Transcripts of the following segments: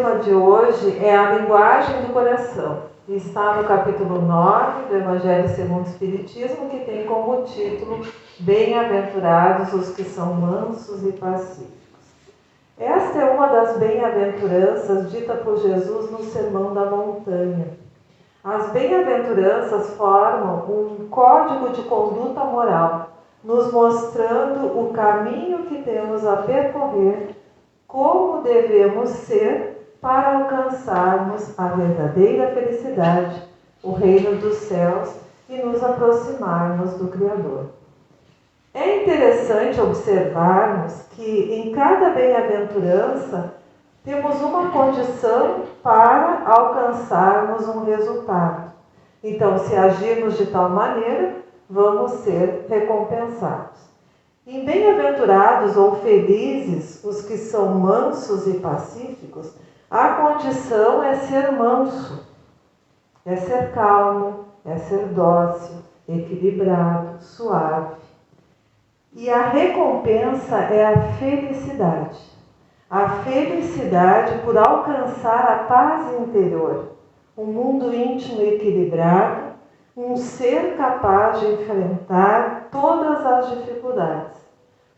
tema de hoje é a linguagem do coração. Está no capítulo 9 do Evangelho segundo o Espiritismo, que tem como título Bem-aventurados os que são mansos e pacíficos. Esta é uma das bem-aventuranças dita por Jesus no Sermão da Montanha. As bem-aventuranças formam um código de conduta moral, nos mostrando o caminho que temos a percorrer, como devemos ser para alcançarmos a verdadeira felicidade, o reino dos céus e nos aproximarmos do Criador. É interessante observarmos que em cada bem-aventurança temos uma condição para alcançarmos um resultado. Então, se agirmos de tal maneira, vamos ser recompensados. Em bem-aventurados ou felizes, os que são mansos e pacíficos, a condição é ser manso, é ser calmo, é ser dócil, equilibrado, suave. E a recompensa é a felicidade. A felicidade por alcançar a paz interior, um mundo íntimo equilibrado, um ser capaz de enfrentar todas as dificuldades,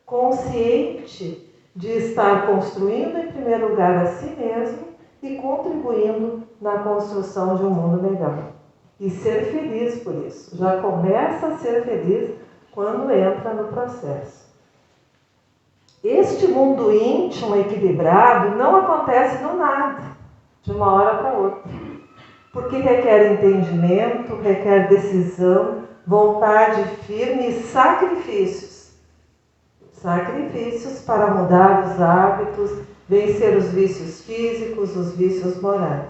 consciente de estar construindo em primeiro lugar a si mesmo e contribuindo na construção de um mundo melhor. E ser feliz por isso. Já começa a ser feliz quando entra no processo. Este mundo íntimo equilibrado não acontece do nada, de uma hora para outra. Porque requer entendimento, requer decisão, vontade firme e sacrifícios. Sacrifícios para mudar os hábitos, vencer os vícios físicos, os vícios morais.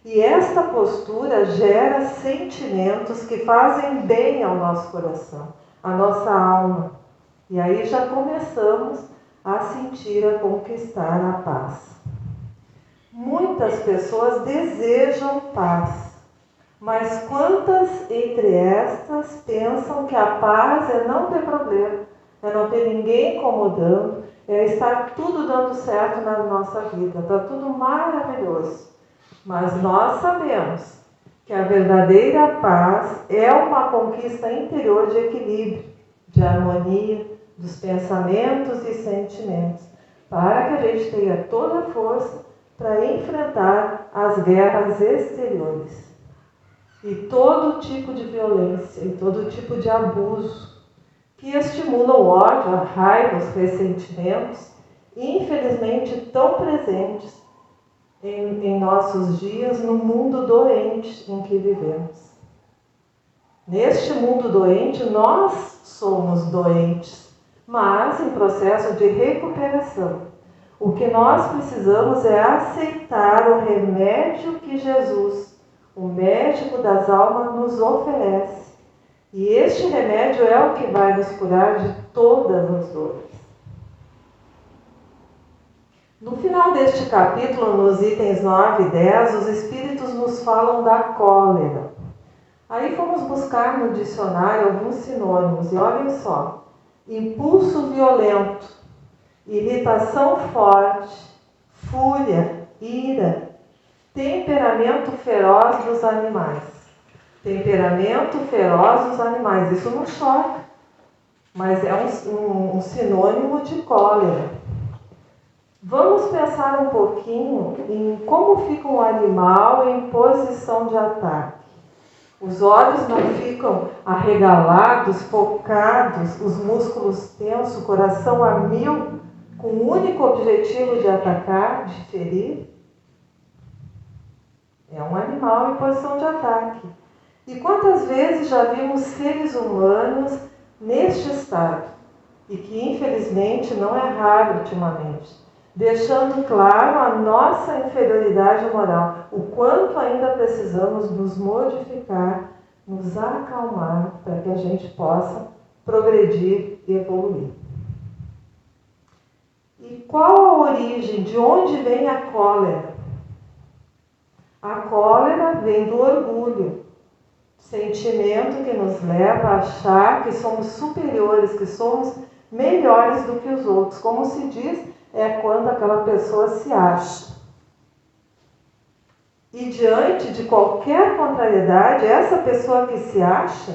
E esta postura gera sentimentos que fazem bem ao nosso coração, à nossa alma. E aí já começamos a sentir, a conquistar a paz. Muitas pessoas desejam paz, mas quantas entre estas pensam que a paz é não ter problema, é não ter ninguém incomodando, é estar tudo dando certo na nossa vida, está tudo maravilhoso. Mas nós sabemos que a verdadeira paz é uma conquista interior de equilíbrio, de harmonia dos pensamentos e sentimentos, para que a gente tenha toda a força para enfrentar as guerras exteriores e todo tipo de violência e todo tipo de abuso que estimulam o ódio, a raiva, os ressentimentos, infelizmente tão presentes em nossos dias no mundo doente em que vivemos. Neste mundo doente, nós somos doentes, mas em processo de recuperação. O que nós precisamos é aceitar o remédio que Jesus, o médico das almas, nos oferece. E este remédio é o que vai nos curar de todas as dores. No final deste capítulo, nos itens 9 e 10, os Espíritos nos falam da cólera. Aí fomos buscar no dicionário alguns sinônimos, e olhem só: impulso violento, irritação forte, fúria, ira, temperamento feroz dos animais. Temperamento feroz dos animais, isso não choca, mas é um sinônimo de cólera. Vamos pensar um pouquinho em como fica um animal em posição de ataque. Os olhos não ficam arregalados, focados, os músculos tensos, o coração a mil, com o único objetivo de atacar, de ferir? É um animal em posição de ataque. E quantas vezes já vimos seres humanos neste estado? E que infelizmente não é raro ultimamente, deixando claro a nossa inferioridade moral, o quanto ainda precisamos nos modificar, nos acalmar, para que a gente possa progredir e evoluir. E qual a origem? De onde vem a cólera? A cólera vem do orgulho, sentimento que nos leva a achar que somos superiores, que somos melhores do que os outros. Como se diz, é quando aquela pessoa se acha. E diante de qualquer contrariedade, essa pessoa que se acha,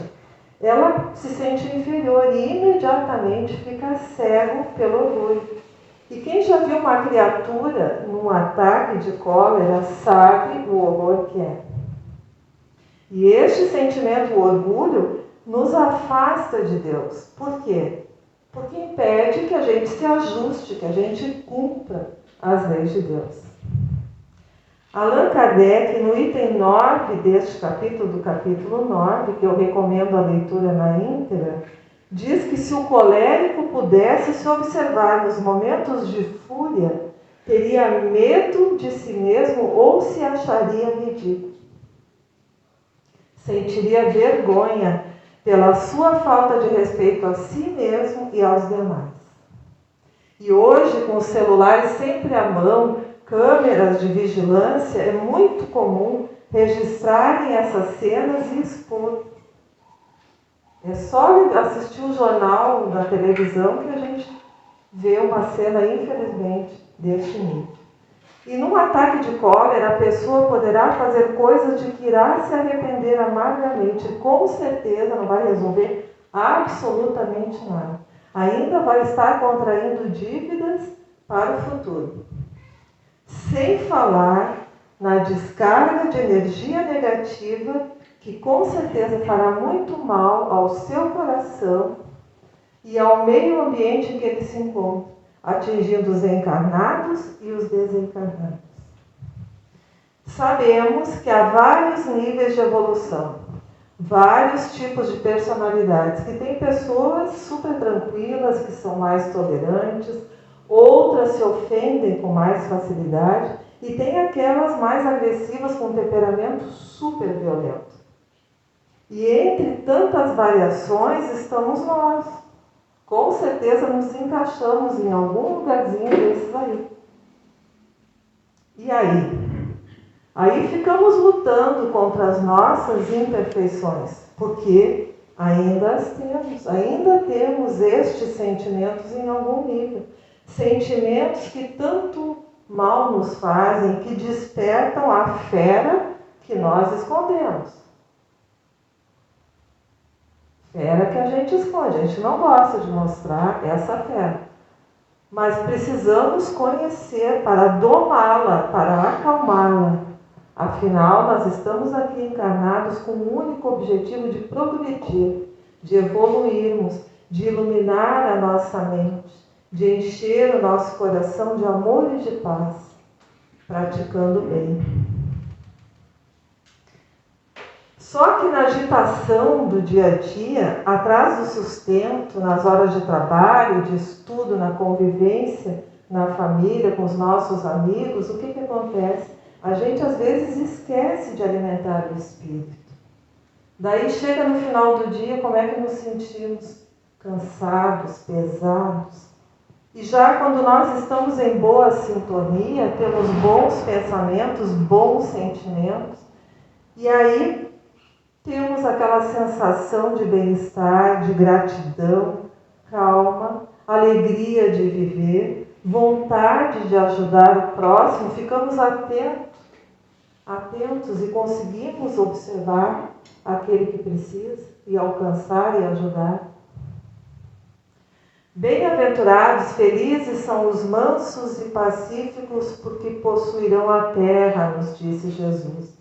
ela se sente inferior e imediatamente fica cego pelo orgulho. E quem já viu uma criatura num ataque de cólera sabe o horror que é. E este sentimento, o orgulho, nos afasta de Deus. Por quê? Porque impede que a gente se ajuste, que a gente cumpra as leis de Deus. Allan Kardec, no item 9 deste capítulo, do capítulo 9, que eu recomendo a leitura na íntegra, diz que se o colérico pudesse se observar nos momentos de fúria, teria medo de si mesmo ou se acharia ridículo. Sentiria vergonha pela sua falta de respeito a si mesmo e aos demais. E hoje, com os celulares sempre à mão, câmeras de vigilância, é muito comum registrarem essas cenas e expor. É só assistir o jornal na televisão que a gente vê uma cena, infelizmente, deste nível. E num ataque de cólera, a pessoa poderá fazer coisas de que irá se arrepender amargamente. Com certeza não vai resolver absolutamente nada. Ainda vai estar contraindo dívidas para o futuro. Sem falar na descarga de energia negativa, que com certeza fará muito mal ao seu coração e ao meio ambiente em que ele se encontra, atingindo os encarnados e os desencarnados. Sabemos que há vários níveis de evolução, vários tipos de personalidades, que tem pessoas super tranquilas, que são mais tolerantes, outras se ofendem com mais facilidade, e tem aquelas mais agressivas com temperamento super violento. E entre tantas variações estamos nós. Com certeza nos encaixamos em algum lugarzinho desses aí. E aí? Aí ficamos lutando contra as nossas imperfeições, porque ainda temos estes sentimentos em algum nível. Sentimentos que tanto mal nos fazem, que despertam a fera que nós escondemos. Fera que a gente esconde, a gente não gosta de mostrar essa fera. Mas precisamos conhecer para domá-la, para acalmá-la. Afinal, nós estamos aqui encarnados com o único objetivo de progredir, de evoluirmos, de iluminar a nossa mente, de encher o nosso coração de amor e de paz, praticando o bem. Só que na agitação do dia a dia, atrás do sustento, nas horas de trabalho, de estudo, na convivência, na família, com os nossos amigos, o que acontece? A gente às vezes esquece de alimentar o espírito. Daí chega no final do dia, como é que nos sentimos? Cansados, pesados. E já quando nós estamos em boa sintonia, temos bons pensamentos, bons sentimentos, e aí temos aquela sensação de bem-estar, de gratidão, calma, alegria de viver, vontade de ajudar o próximo, ficamos atentos e conseguimos observar aquele que precisa e alcançar e ajudar. Bem-aventurados, felizes são os mansos e pacíficos, porque possuirão a terra, nos disse Jesus.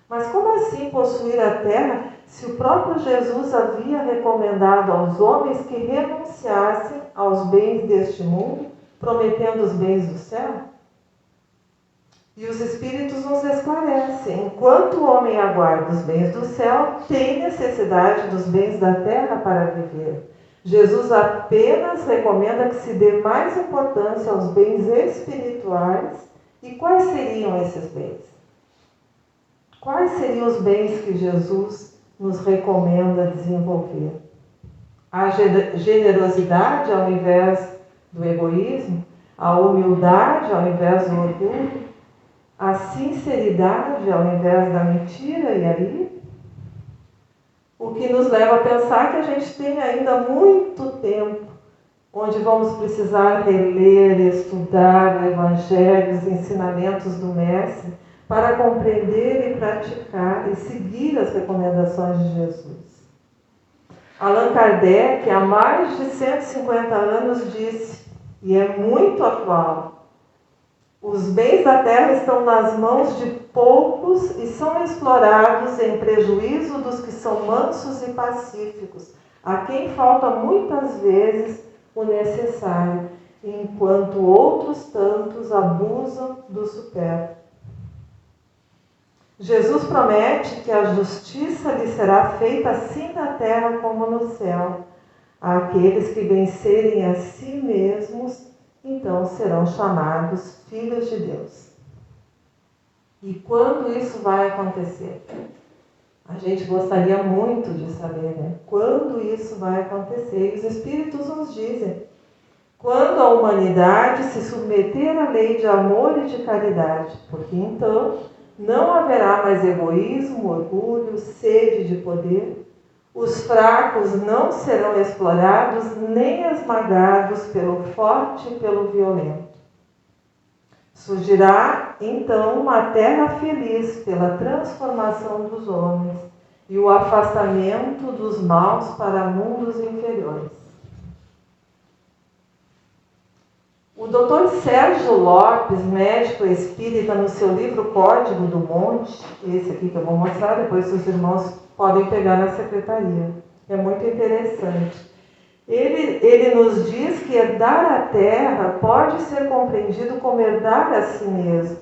Mas como assim possuir a terra, se o próprio Jesus havia recomendado aos homens que renunciassem aos bens deste mundo, prometendo os bens do céu? E os Espíritos nos esclarecem: enquanto o homem aguarda os bens do céu, tem necessidade dos bens da terra para viver. Jesus apenas recomenda que se dê mais importância aos bens espirituais. E quais seriam esses bens? Quais seriam os bens que Jesus nos recomenda desenvolver? A generosidade ao invés do egoísmo, a humildade ao invés do orgulho, a sinceridade ao invés da mentira, e aí? O que nos leva a pensar que a gente tem ainda muito tempo onde vamos precisar reler, estudar o Evangelho, os ensinamentos do Mestre, para compreender e praticar e seguir as recomendações de Jesus. Allan Kardec, há mais de 150 anos, disse, e é muito atual: os bens da terra estão nas mãos de poucos e são explorados em prejuízo dos que são mansos e pacíficos, a quem falta muitas vezes o necessário, enquanto outros tantos abusam do supérfluo. Jesus promete que a justiça lhe será feita assim na terra como no céu. Aqueles que vencerem a si mesmos, então serão chamados filhos de Deus. E quando isso vai acontecer? A gente gostaria muito de saber, né? Quando isso vai acontecer? E os Espíritos nos dizem: quando a humanidade se submeter à lei de amor e de caridade, porque então não haverá mais egoísmo, orgulho, sede de poder. Os fracos não serão explorados nem esmagados pelo forte e pelo violento. Surgirá, então, uma terra feliz pela transformação dos homens e o afastamento dos maus para mundos inferiores. O Dr. Sérgio Lopes, médico espírita, no seu livro Código do Monte, esse aqui que eu vou mostrar, depois os irmãos podem pegar na secretaria, é muito interessante. Ele nos diz que herdar a terra pode ser compreendido como herdar a si mesmo.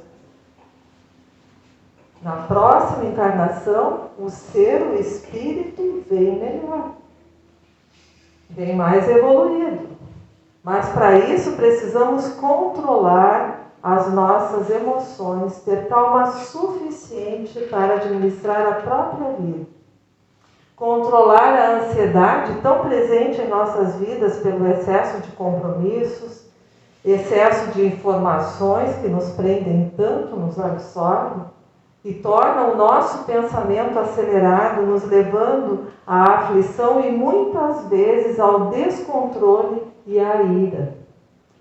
Na próxima encarnação, o ser, o espírito, vem melhor, vem mais evoluído. Mas para isso precisamos controlar as nossas emoções, ter calma suficiente para administrar a própria vida. Controlar a ansiedade tão presente em nossas vidas pelo excesso de compromissos, excesso de informações que nos prendem tanto, nos absorvem e tornam o nosso pensamento acelerado, nos levando à aflição e muitas vezes ao descontrole e à ira.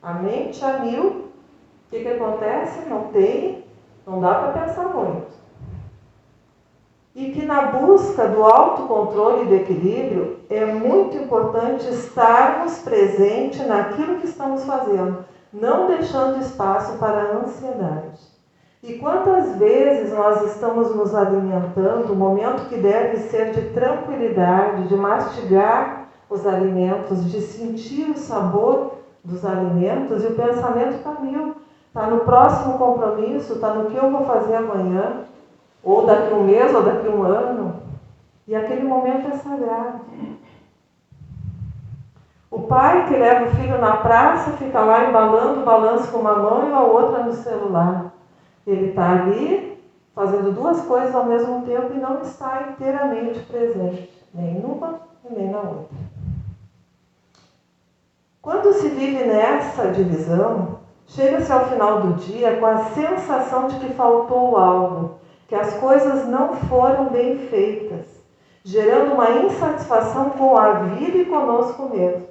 A mente a mil, o que acontece? Não dá para pensar muito. E que na busca do autocontrole e do equilíbrio é muito importante estarmos presentes naquilo que estamos fazendo, não deixando espaço para a ansiedade. E quantas vezes nós estamos nos alimentando, o momento que deve ser de tranquilidade, de mastigar os alimentos, de sentir o sabor dos alimentos, e o pensamento está mil, está no próximo compromisso, está no que eu vou fazer amanhã, ou daqui a um mês, ou daqui a um ano, e aquele momento é sagrado. O pai que leva o filho na praça fica lá embalando o balanço com uma mão e a outra no celular. Ele está ali fazendo duas coisas ao mesmo tempo e não está inteiramente presente, nem numa e nem na outra. Quando se vive nessa divisão, chega-se ao final do dia com a sensação de que faltou algo, que as coisas não foram bem feitas, gerando uma insatisfação com a vida e conosco mesmo.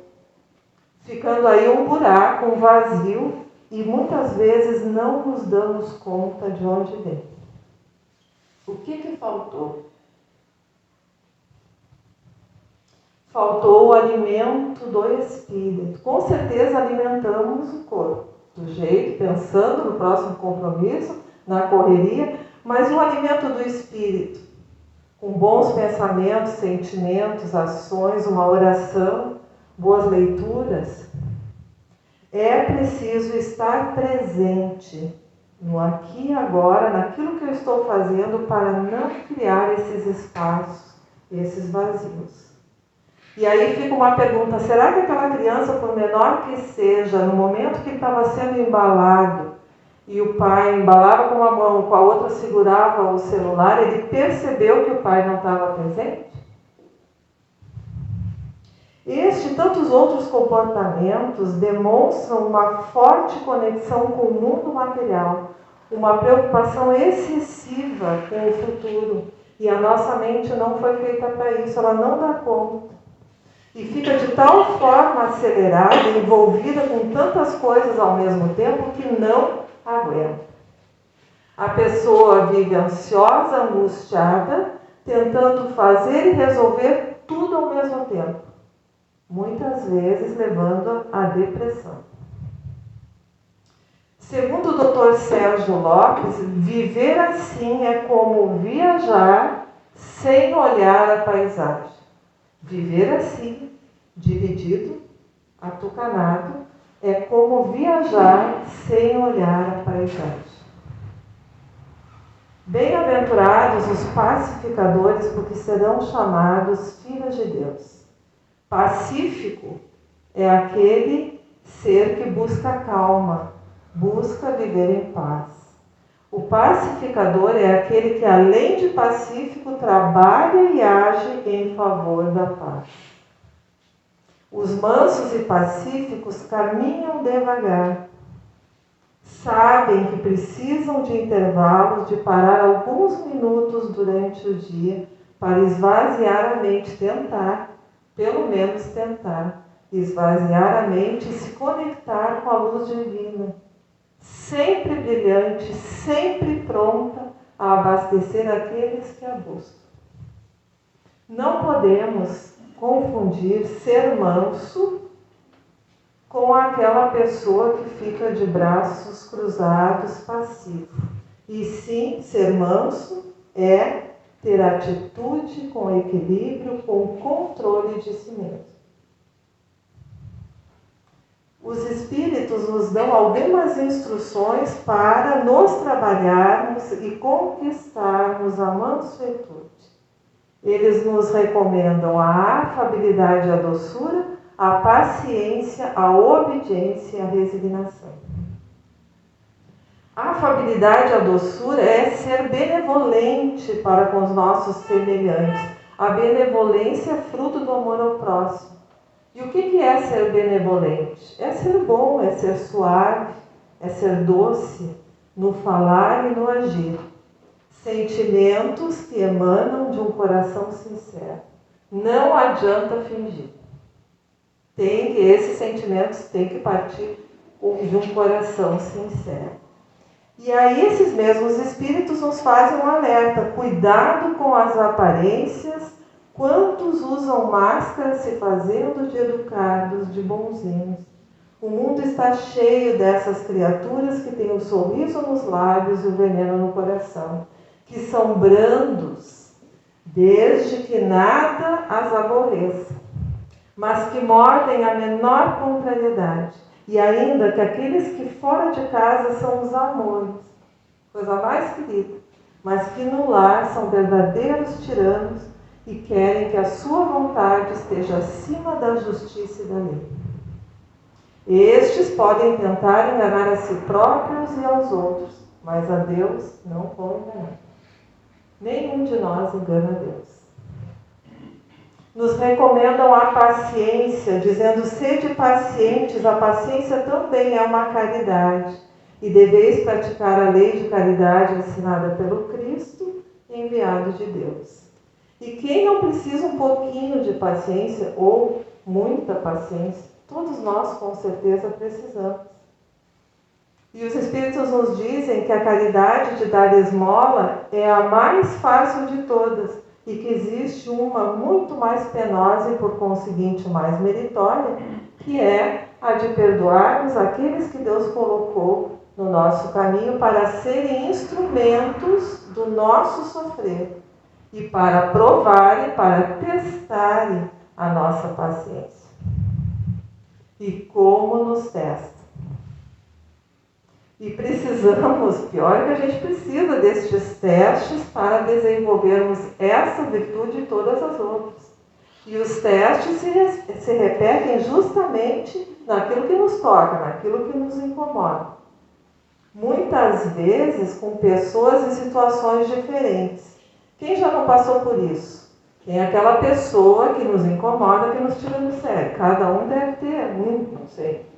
Ficando aí um buraco, um vazio, e muitas vezes não nos damos conta de onde vem. O que faltou? Faltou o alimento do espírito. Com certeza alimentamos o corpo, do jeito, pensando no próximo compromisso, na correria, mas o alimento do espírito, com bons pensamentos, sentimentos, ações, uma oração, boas leituras. É preciso estar presente no aqui e agora, naquilo que eu estou fazendo, para não criar esses espaços, esses vazios. E aí fica uma pergunta: será que aquela criança, por menor que seja, no momento que estava sendo embalado, e o pai embalava com uma mão, com a outra segurava o celular, ele percebeu que o pai não estava presente? Este e tantos outros comportamentos demonstram uma forte conexão com o mundo material, uma preocupação excessiva com o futuro. E a nossa mente não foi feita para isso, ela não dá conta. E fica de tal forma acelerada, envolvida com tantas coisas ao mesmo tempo, que não aguenta. A pessoa vive ansiosa, angustiada, tentando fazer e resolver tudo ao mesmo tempo, muitas vezes levando à depressão. Segundo o Dr. Sérgio Lopes, viver assim é como viajar sem olhar a paisagem. Viver assim, dividido, atucanado, é como viajar sem olhar a paisagem. Bem-aventurados os pacificadores, porque serão chamados filhos de Deus. Pacífico é aquele ser que busca calma, busca viver em paz. O pacificador é aquele que, além de pacífico, trabalha e age em favor da paz. Os mansos e pacíficos caminham devagar. Sabem que precisam de intervalos de parar alguns minutos durante o dia para esvaziar a mente, tentar, pelo menos tentar, esvaziar a mente e se conectar com a luz divina, sempre brilhante, sempre pronta a abastecer aqueles que a buscam. Não podemos confundir ser manso com aquela pessoa que fica de braços cruzados, passivo. E sim, ser manso é ter atitude com equilíbrio, com controle de si mesmo. Os Espíritos nos dão algumas instruções para nos trabalharmos e conquistarmos a mansuetude. Eles nos recomendam a afabilidade e a doçura, a paciência, a obediência e a resignação. A afabilidade e a doçura é ser benevolente para com os nossos semelhantes. A benevolência é fruto do amor ao próximo. E o que é ser benevolente? É ser bom, é ser suave, é ser doce no falar e no agir. Sentimentos que emanam de um coração sincero. Não adianta fingir. Esses sentimentos têm que partir de um coração sincero. E aí esses mesmos espíritos nos fazem um alerta. Cuidado com as aparências. Quantos usam máscara se fazendo de educados, de bonzinhos? O mundo está cheio dessas criaturas que têm o sorriso nos lábios e o veneno no coração, que são brandos, desde que nada as aborreça, mas que mordem a menor contrariedade. E ainda que aqueles que fora de casa são os amores, coisa mais querida, mas que no lar são verdadeiros tiranos e querem que a sua vontade esteja acima da justiça e da lei. Estes podem tentar enganar a si próprios e aos outros, mas a Deus não vão enganar. Nenhum de nós engana a Deus. Nos recomendam a paciência, dizendo: sede pacientes, a paciência também é uma caridade, e deveis praticar a lei de caridade ensinada pelo Cristo, enviado de Deus. E quem não precisa um pouquinho de paciência, ou muita paciência, todos nós com certeza precisamos. E os Espíritos nos dizem que a caridade de dar esmola é a mais fácil de todas, e que existe uma muito mais penosa e, por conseguinte, mais meritória, que é a de perdoarmos aqueles que Deus colocou no nosso caminho para serem instrumentos do nosso sofrer e para provarem, para testarem a nossa paciência. E como nos testa? E precisamos, pior que a gente precisa destes testes para desenvolvermos essa virtude e todas as outras. E os testes se repetem justamente naquilo que nos toca, naquilo que nos incomoda. Muitas vezes com pessoas em situações diferentes. Quem já não passou por isso? Tem aquela pessoa que nos incomoda, que nos tira do sério. Cada um deve ter não sei.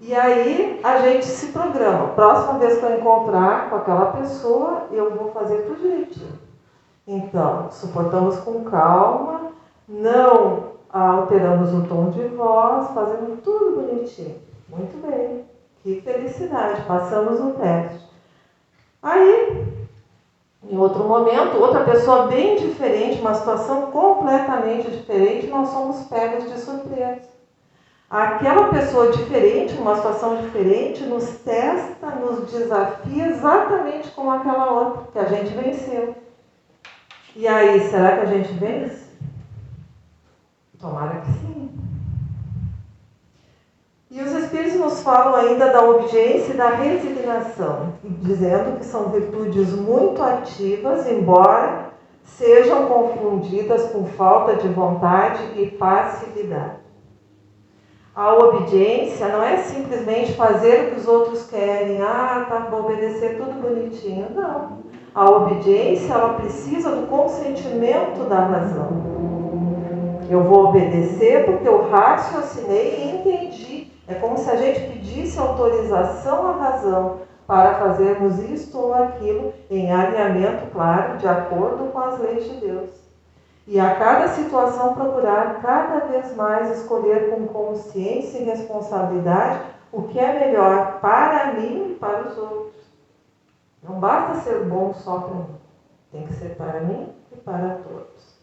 E aí a gente se programa. Próxima vez que eu encontrar com aquela pessoa, eu vou fazer tudo direitinho. Então, suportamos com calma, não alteramos o tom de voz, fazendo tudo bonitinho. Muito bem, que felicidade, passamos o teste. Aí, em outro momento, outra pessoa bem diferente, uma situação completamente diferente, nós somos pegos de surpresa. Aquela pessoa diferente, uma situação diferente, nos testa, nos desafia exatamente como aquela outra, que a gente venceu. E aí, será que a gente vence? Tomara que sim. E os Espíritos nos falam ainda da obediência e da resignação, dizendo que são virtudes muito ativas, embora sejam confundidas com falta de vontade e passividade. A obediência não é simplesmente fazer o que os outros querem, vou obedecer tudo bonitinho. Não. A obediência, ela precisa do consentimento da razão. Eu vou obedecer porque eu raciocinei e entendi. É como se a gente pedisse autorização à razão para fazermos isto ou aquilo em alinhamento, claro, de acordo com as leis de Deus. E a cada situação procurar cada vez mais escolher com consciência e responsabilidade o que é melhor para mim e para os outros. Não basta ser bom só para mim. Tem que ser para mim e para todos.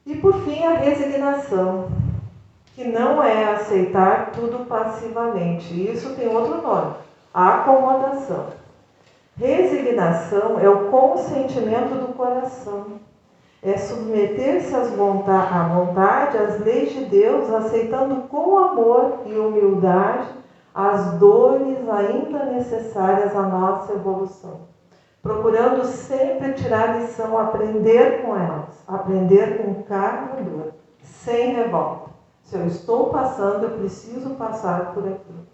E por fim, a resignação, que não é aceitar tudo passivamente. Isso tem outro nome, acomodação. Resignação é o consentimento do coração. É submeter-se à vontade, às leis de Deus, aceitando com amor e humildade as dores ainda necessárias à nossa evolução. Procurando sempre tirar lição, aprender com elas, aprender com carne e dor, sem revolta. Se eu estou passando, eu preciso passar por aquilo.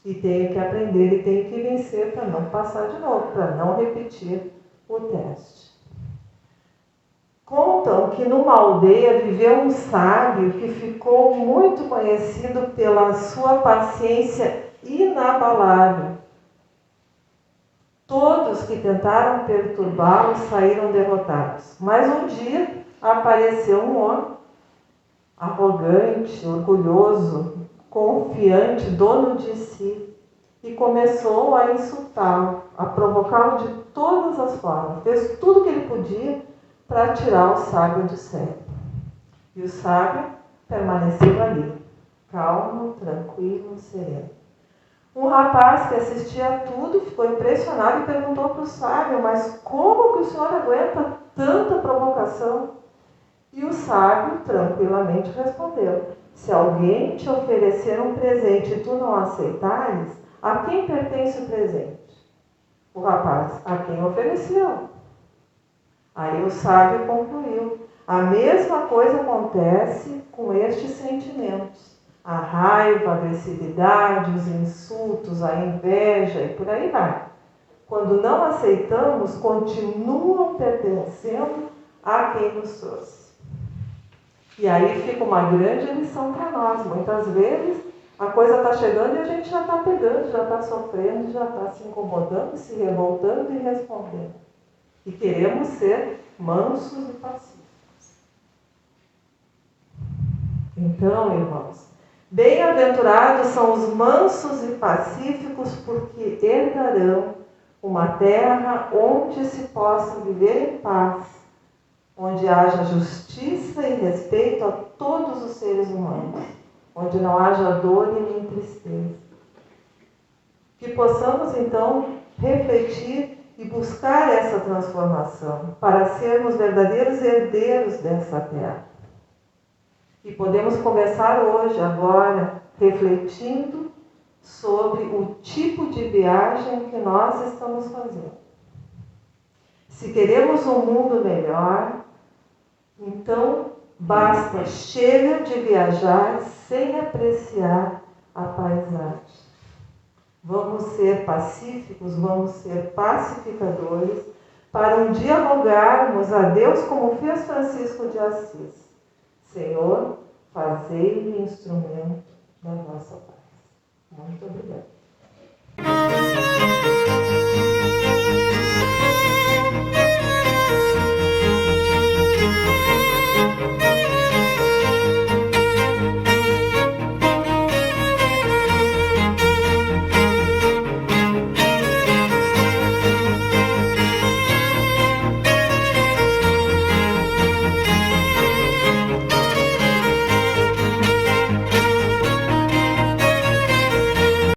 E tenho que aprender e tenho que vencer para não passar de novo, para não repetir o teste. Contam que numa aldeia viveu um sábio que ficou muito conhecido pela sua paciência inabalável. Todos que tentaram perturbá-lo saíram derrotados. Mas um dia apareceu um homem arrogante, orgulhoso, confiante, dono de si, e começou a insultá-lo, a provocá-lo de todas as formas. Fez tudo o que ele podia para tirar o sábio do sério. E o sábio permaneceu ali, calmo, tranquilo, sereno. Um rapaz que assistia a tudo ficou impressionado e perguntou para o sábio: mas como que o senhor aguenta tanta provocação? E o sábio tranquilamente respondeu: se alguém te oferecer um presente e tu não aceitares, a quem pertence o presente? O rapaz: a quem ofereceu. Aí o sábio concluiu: a mesma coisa acontece com estes sentimentos. A raiva, a agressividade, os insultos, a inveja e por aí vai. Quando não aceitamos, continuam pertencendo a quem nos trouxe. E aí fica uma grande lição para nós. Muitas vezes a coisa está chegando e a gente já está pegando, já está sofrendo, já está se incomodando, se revoltando e respondendo. E queremos ser mansos e pacíficos. Então, irmãos, bem-aventurados são os mansos e pacíficos, porque herdarão uma terra onde se possa viver em paz, onde haja justiça e respeito a todos os seres humanos, onde não haja dor e nem tristeza. Que possamos, então, refletir e buscar essa transformação para sermos verdadeiros herdeiros dessa terra. E podemos começar hoje, agora, refletindo sobre o tipo de viagem que nós estamos fazendo. Se queremos um mundo melhor, então basta, chega de viajar sem apreciar a paisagem. Vamos ser pacíficos, vamos ser pacificadores, para um dia rogarmos a Deus como fez Francisco de Assis: Senhor, fazei-me instrumento da vossa paz. Muito obrigada.